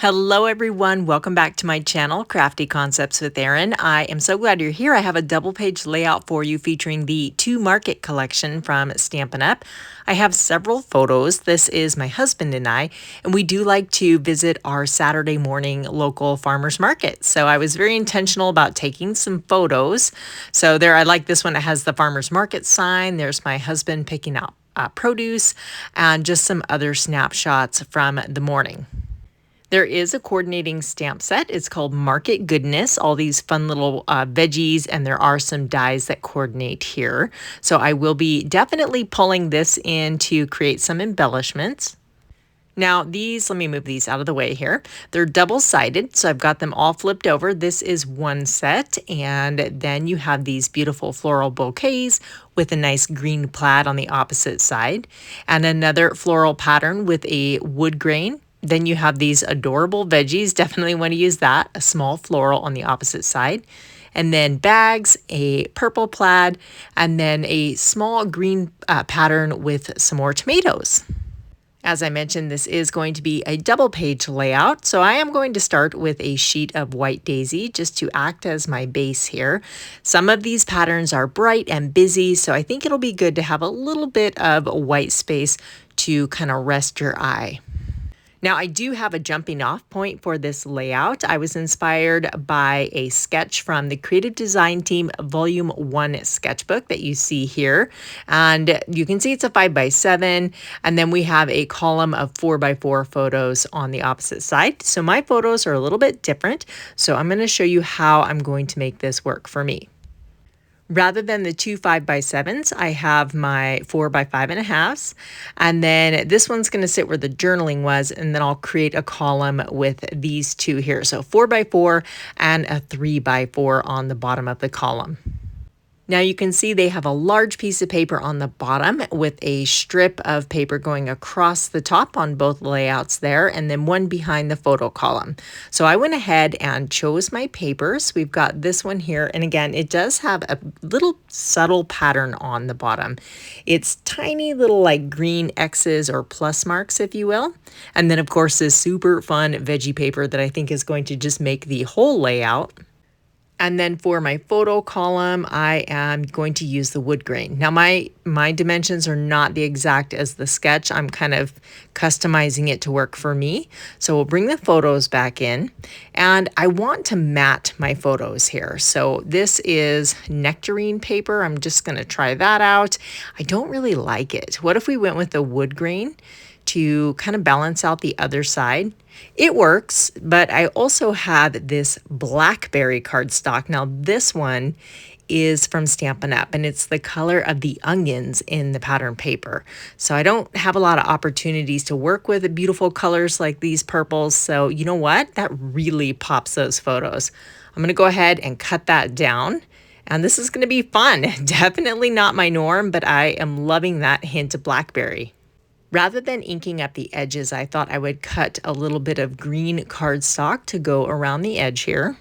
Hello everyone, welcome back to my channel, Crafty Concepts with Erin. I am so glad you're here. I have a double page layout for you featuring the To Market collection from Stampin' Up. I have several photos. This is my husband and I, and we do like to visit our Saturday morning local farmers market. So I was very intentional about taking some photos. So there, I like this one. It has the farmers market sign. There's my husband picking out produce and just some other snapshots from the morning. There is a coordinating stamp set. It's called Market Goodness, all these fun little veggies, and there are some dies that coordinate here. So I will be definitely pulling this in to create some embellishments. Now these, let me move these out of the way here. They're double-sided, so I've got them all flipped over. This is one set, and then you have these beautiful floral bouquets with a nice green plaid on the opposite side, and another floral pattern with a wood grain. Then you have these adorable veggies, definitely want to use that, a small floral on the opposite side. And then bags, a purple plaid, and then a small green pattern with some more tomatoes. As I mentioned, this is going to be a double page layout, so I am going to start with a sheet of white daisy just to act as my base here. Some of these patterns are bright and busy, so I think it'll be good to have a little bit of white space to kind of rest your eye. Now I do have a jumping off point for this layout. I was inspired by a sketch from the Creative Design Team Volume 1 sketchbook that you see here. And you can see it's a 5x7, and then we have a column of 4x4 photos on the opposite side. So my photos are a little bit different. So I'm going to show you how I'm going to make this work for me. Rather than the two 5x7s, I have my 4x5.5s, and then this one's going to sit where the journaling was, and then I'll create a column with these two here. So 4x4 and a 3x4 on the bottom of the column. Now you can see they have a large piece of paper on the bottom with a strip of paper going across the top on both layouts there, and then one behind the photo column. So I went ahead and chose my papers. We've got this one here, and again, it does have a little subtle pattern on the bottom. It's tiny little like green X's or plus marks, if you will. And then of course this super fun veggie paper that I think is going to just make the whole layout. And then for my photo column, I am going to use the wood grain. Now my dimensions are not the exact as the sketch. I'm kind of customizing it to work for me. So we'll bring the photos back in, and I want to matte my photos here. So this is nectarine paper. I'm just gonna try that out. I don't really like it. What if we went with the wood grain to kind of balance out the other side? It works, but I also have this blackberry cardstock. Now this one is from Stampin' Up, and it's the color of the onions in the pattern paper. So I don't have a lot of opportunities to work with beautiful colors like these purples. So you know what? That really pops those photos. I'm gonna go ahead and cut that down. And this is gonna be fun. Definitely not my norm, but I am loving that hint of blackberry. Rather than inking up the edges, I thought I would cut a little bit of green cardstock to go around the edge here.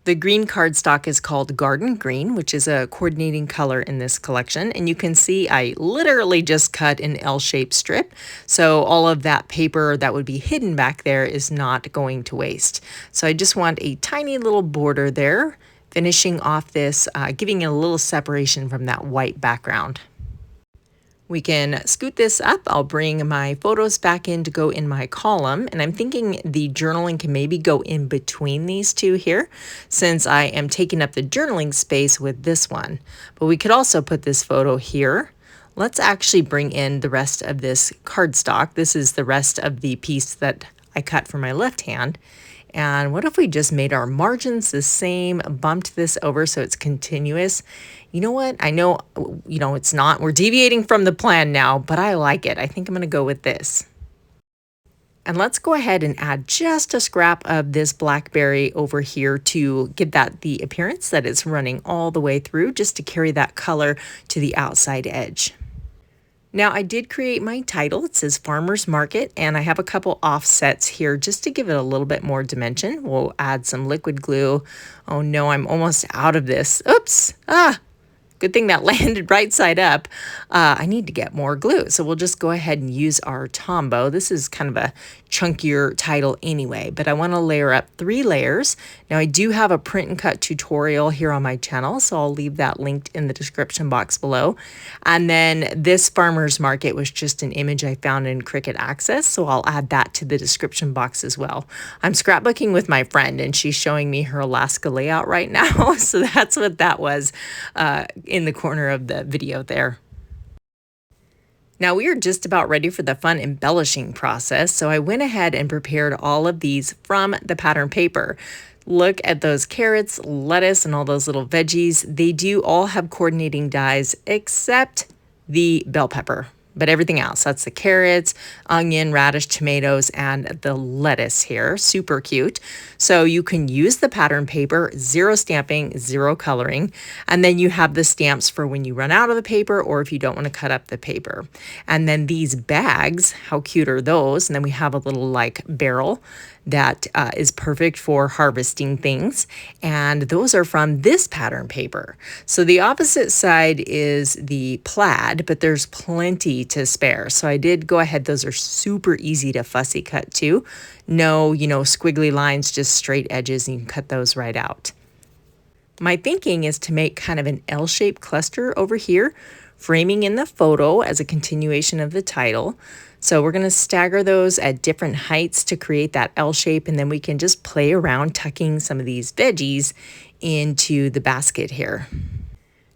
The green cardstock is called Garden Green, which is a coordinating color in this collection. And you can see I literally just cut an L-shaped strip. So all of that paper that would be hidden back there is not going to waste. So I just want a tiny little border there, finishing off this, giving it a little separation from that white background. We can scoot this up. I'll bring my photos back in to go in my column, and I'm thinking the journaling can maybe go in between these two here, since I am taking up the journaling space with this one. But we could also put this photo here. Let's actually bring in the rest of this cardstock. This is the rest of the piece that I cut for my left hand. And what if we just made our margins the same, bumped this over so it's continuous? You know what? I know, it's not. We're deviating from the plan now, but I like it. I think I'm going to go with this. And let's go ahead and add just a scrap of this blackberry over here to give that the appearance that it's running all the way through, just to carry that color to the outside edge. Now I did create my title. It says Farmers Market, and I have a couple offsets here just to give it a little bit more dimension. We'll add some liquid glue. Oh no, I'm almost out of this. Oops. Good thing that landed right side up. I need to get more glue. So we'll just go ahead and use our Tombow. This is kind of a chunkier title anyway, but I want to layer up 3 layers. Now I do have a print and cut tutorial here on my channel, so I'll leave that linked in the description box below. And then this farmer's market was just an image I found in Cricut Access, so I'll add that to the description box as well. I'm scrapbooking with my friend and she's showing me her Alaska layout right now, so that's what that was in the corner of the video there. Now we are just about ready for the fun embellishing process, so I went ahead and prepared all of these from the pattern paper. Look at those carrots, lettuce, and all those little veggies. They do all have coordinating dies except the bell pepper. But everything else, that's the carrots, onion, radish, tomatoes, and the lettuce here. Super cute. So you can use the pattern paper, 0 stamping, 0 coloring, and then you have the stamps for when you run out of the paper or if you don't want to cut up the paper. And then these bags, how cute are those? And then we have a little like barrel that is perfect for harvesting things. And those are from this pattern paper. So the opposite side is the plaid, but there's plenty to spare. So I did go ahead. Those are super easy to fussy cut too. No, squiggly lines, just straight edges, and you can cut those right out. My thinking is to make kind of an L-shaped cluster over here, framing in the photo as a continuation of the title. So we're going to stagger those at different heights to create that L shape, and then we can just play around tucking some of these veggies into the basket here.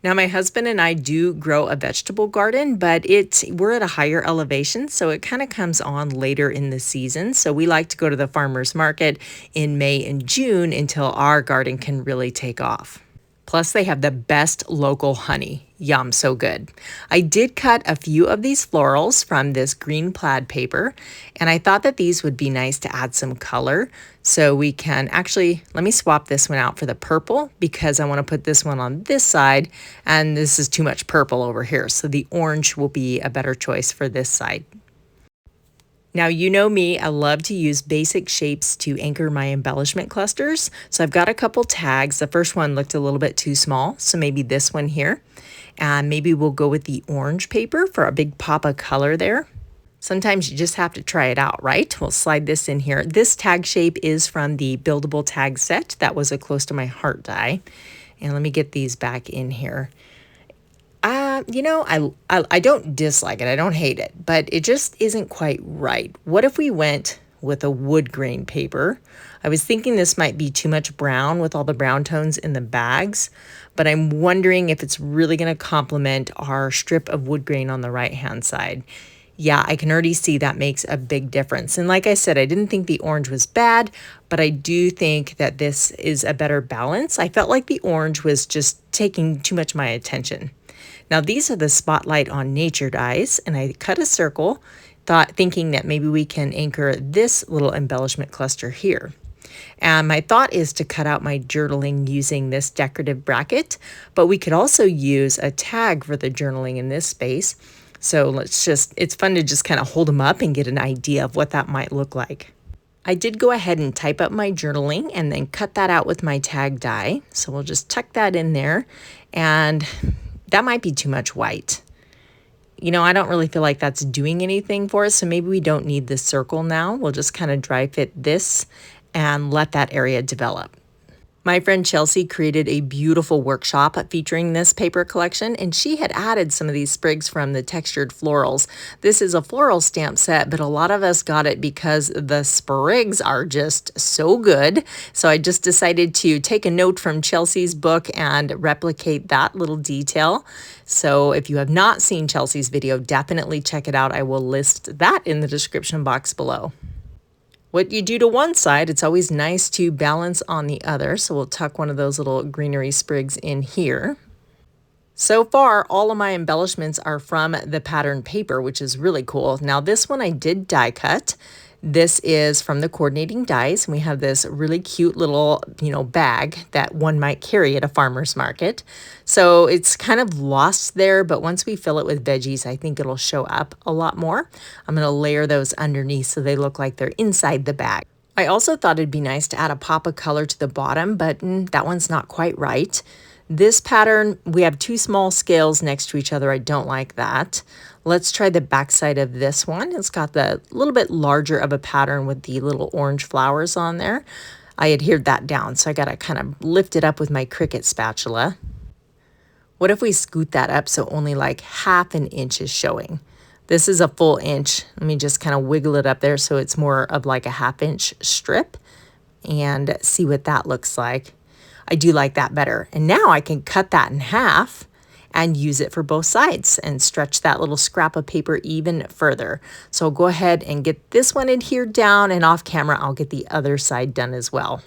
Now my husband and I do grow a vegetable garden, but we're at a higher elevation, so it kind of comes on later in the season. So we like to go to the farmer's market in May and June until our garden can really take off. Plus they have the best local honey. Yum, so good. I did cut a few of these florals from this green plaid paper, and I thought that these would be nice to add some color. So we can actually, let me swap this one out for the purple because I want to put this one on this side, and this is too much purple over here. So the orange will be a better choice for this side. Now, you know me, I love to use basic shapes to anchor my embellishment clusters. So I've got a couple tags. The first one looked a little bit too small, so maybe this one here. And maybe we'll go with the orange paper for a big pop of color there. Sometimes you just have to try it out, right? We'll slide this in here. This tag shape is from the Buildable Tags set. That was a close to my heart die. And let me get these back in here. I don't dislike it. I don't hate it, but it just isn't quite right. What if we went with a wood grain paper? I was thinking this might be too much brown with all the brown tones in the bags, but I'm wondering if it's really going to complement our strip of wood grain on the right-hand side. Yeah, I can already see that makes a big difference. And like I said, I didn't think the orange was bad, but I do think that this is a better balance. I felt like the orange was just taking too much of my attention. Now these are the Spotlight on Nature dies, and I cut a circle, thinking that maybe we can anchor this little embellishment cluster here. And my thought is to cut out my journaling using this decorative bracket, but we could also use a tag for the journaling in this space. So it's fun to just kind of hold them up and get an idea of what that might look like. I did go ahead and type up my journaling and then cut that out with my tag die. So we'll just tuck that in there, and that might be too much white. I don't really feel like that's doing anything for us, so maybe we don't need this circle now. We'll just kind of dry fit this and let that area develop. My friend Chelsea created a beautiful workshop featuring this paper collection, and she had added some of these sprigs from the textured florals. This is a floral stamp set, but a lot of us got it because the sprigs are just so good. So I just decided to take a note from Chelsea's book and replicate that little detail. So if you have not seen Chelsea's video, definitely check it out. I will list that in the description box below. What you do to one side, it's always nice to balance on the other. So we'll tuck one of those little greenery sprigs in here. So far, all of my embellishments are from the pattern paper, which is really cool. Now this one I did die cut. This is from the coordinating dies, and we have this really cute little, bag that one might carry at a farmer's market. So it's kind of lost there, but once we fill it with veggies, I think it'll show up a lot more. I'm going to layer those underneath so they look like they're inside the bag. I also thought it'd be nice to add a pop of color to the bottom, but that one's not quite right. This pattern, we have two small scales next to each other. I don't like that. Let's try the back side of this one. It's got the little bit larger of a pattern with the little orange flowers on there. I adhered that down, so I got to kind of lift it up with my Cricut spatula. What if we scoot that up so only like half an inch is showing? This is a full inch. Let me just kind of wiggle it up there so it's more of like a half-inch strip and see what that looks like. I do like that better. And now I can cut that in half and use it for both sides and stretch that little scrap of paper even further. So I'll go ahead and get this one adhered down, and off camera I'll get the other side done as well.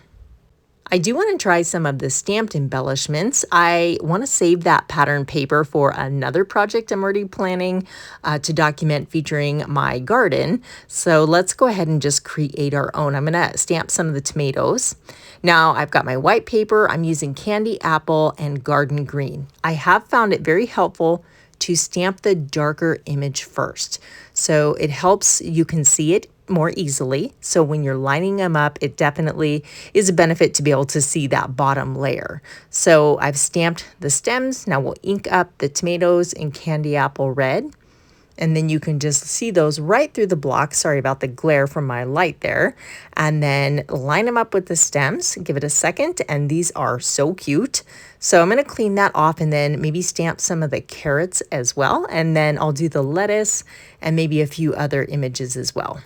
I do want to try some of the stamped embellishments. I want to save that pattern paper for another project I'm already planning to document featuring my garden. So let's go ahead and just create our own. I'm going to stamp some of the tomatoes. Now I've got my white paper. I'm using candy apple and garden green. I have found it very helpful to stamp the darker image first. So it helps, you can see it more easily. So when you're lining them up, it definitely is a benefit to be able to see that bottom layer. So I've stamped the stems. Now we'll ink up the tomatoes in candy apple red. And then you can just see those right through the block. Sorry about the glare from my light there. And then line them up with the stems. Give it a second. And these are so cute. So I'm going to clean that off and then maybe stamp some of the carrots as well. And then I'll do the lettuce and maybe a few other images as well.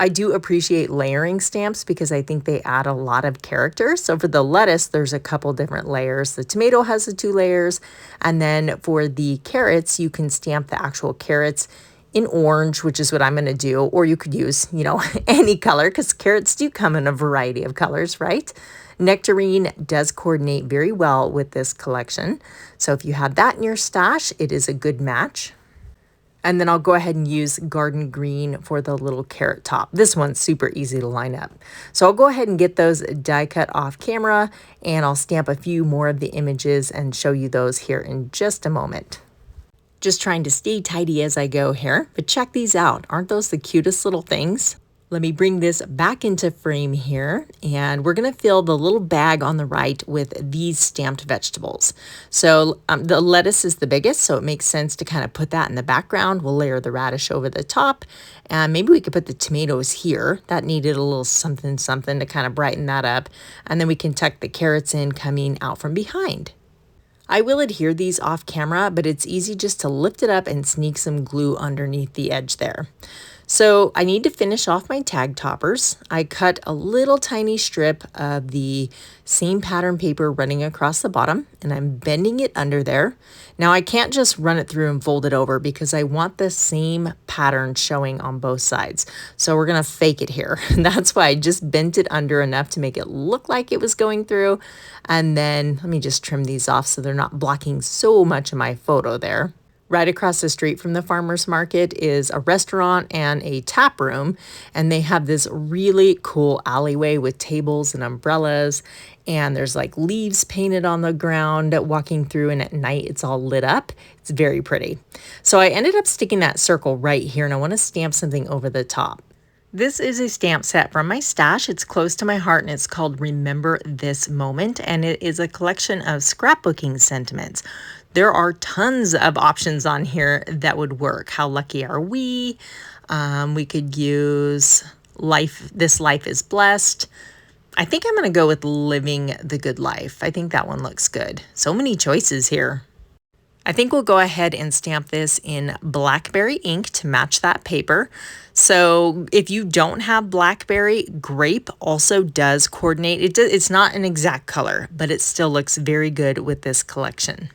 I do appreciate layering stamps because I think they add a lot of character. So for the lettuce, there's a couple different layers. The tomato has the 2 layers. And then for the carrots, you can stamp the actual carrots in orange, which is what I'm going to do. Or you could use, any color because carrots do come in a variety of colors, right? Nectarine does coordinate very well with this collection. So if you have that in your stash, it is a good match. And then I'll go ahead and use garden green for the little carrot top. This one's super easy to line up. So I'll go ahead and get those die cut off camera, and I'll stamp a few more of the images and show you those here in just a moment. Just trying to stay tidy as I go here, but check these out. Aren't those the cutest little things? Let me bring this back into frame here, and we're going to fill the little bag on the right with these stamped vegetables. So the lettuce is the biggest, so it makes sense to kind of put that in the background. We'll layer the radish over the top, and maybe we could put the tomatoes here. That needed a little something to kind of brighten that up, and then we can tuck the carrots in coming out from behind. I will adhere these off camera, but it's easy just to lift it up and sneak some glue underneath the edge there. So I need to finish off my tag toppers. I cut a little tiny strip of the same pattern paper running across the bottom, and I'm bending it under there. Now I can't just run it through and fold it over because I want the same pattern showing on both sides. So we're gonna fake it here. That's why I just bent it under enough to make it look like it was going through. And then let me just trim these off so they're not blocking so much of my photo there. Right across the street from the farmer's market is a restaurant and a tap room, and they have this really cool alleyway with tables and umbrellas, and there's like leaves painted on the ground walking through, and at night it's all lit up. It's very pretty. So I ended up sticking that circle right here, and I want to stamp something over the top. This is a stamp set from my stash. It's close to my heart, and it's called Remember This Moment, and it is a collection of scrapbooking sentiments. There are tons of options on here that would work. How lucky are we? We could use life. This life is blessed. I think I'm going to go with living the good life. I think that one looks good. So many choices here. I think we'll go ahead and stamp this in blackberry ink to match that paper. So if you don't have blackberry, grape also does coordinate. It's not an exact color, but it still looks very good with this collection.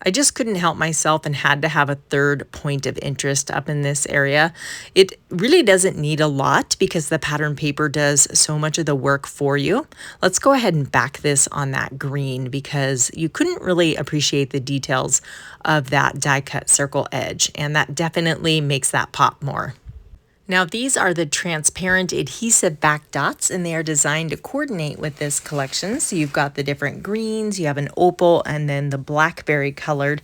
I just couldn't help myself and had to have a third point of interest up in this area. It really doesn't need a lot because the pattern paper does so much of the work for you. Let's go ahead and back this on that green because you couldn't really appreciate the details of that die cut circle edge, and that definitely makes that pop more. Now these are the transparent adhesive back dots, and they are designed to coordinate with this collection. So you've got the different greens, you have an opal, and then the blackberry colored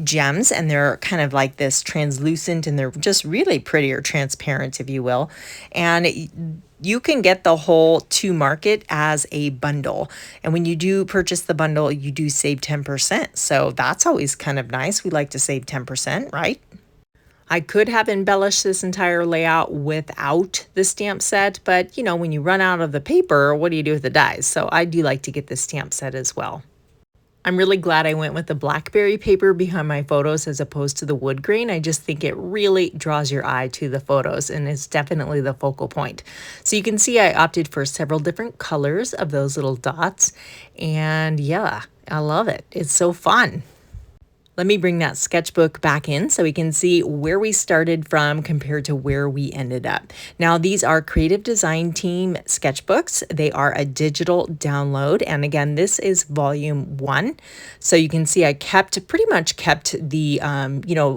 gems, and they're kind of like this translucent, and they're just really pretty, or transparent if you will. And you can get the whole to market as a bundle. And when you do purchase the bundle, you do save 10%. So that's always kind of nice. We like to save 10%, right? I could have embellished this entire layout without the stamp set, but you know, when you run out of the paper, what do you do with the dies? So I do like to get the stamp set as well. I'm really glad I went with the blackberry paper behind my photos as opposed to the wood grain. I just think it really draws your eye to the photos, and it's definitely the focal point. So you can see I opted for several different colors of those little dots, and yeah, I love it. It's so fun. Let me bring that sketchbook back in so we can see where we started from compared to where we ended up. Now, these are Creative Design Team sketchbooks. They are a digital download. And again, this is volume 1. So you can see I pretty much kept the,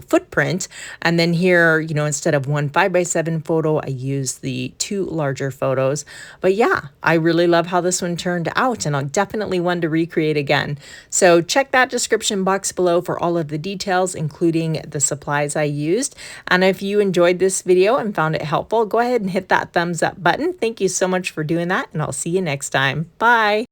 footprint. And then here, instead of one 5x7 photo, I used the 2 larger photos. But yeah, I really love how this one turned out, and I'll definitely want to recreate again. So check that description box below for all of the details, including the supplies I used. And if you enjoyed this video and found it helpful, go ahead and hit that thumbs up button. Thank you so much for doing that, and I'll see you next time. Bye.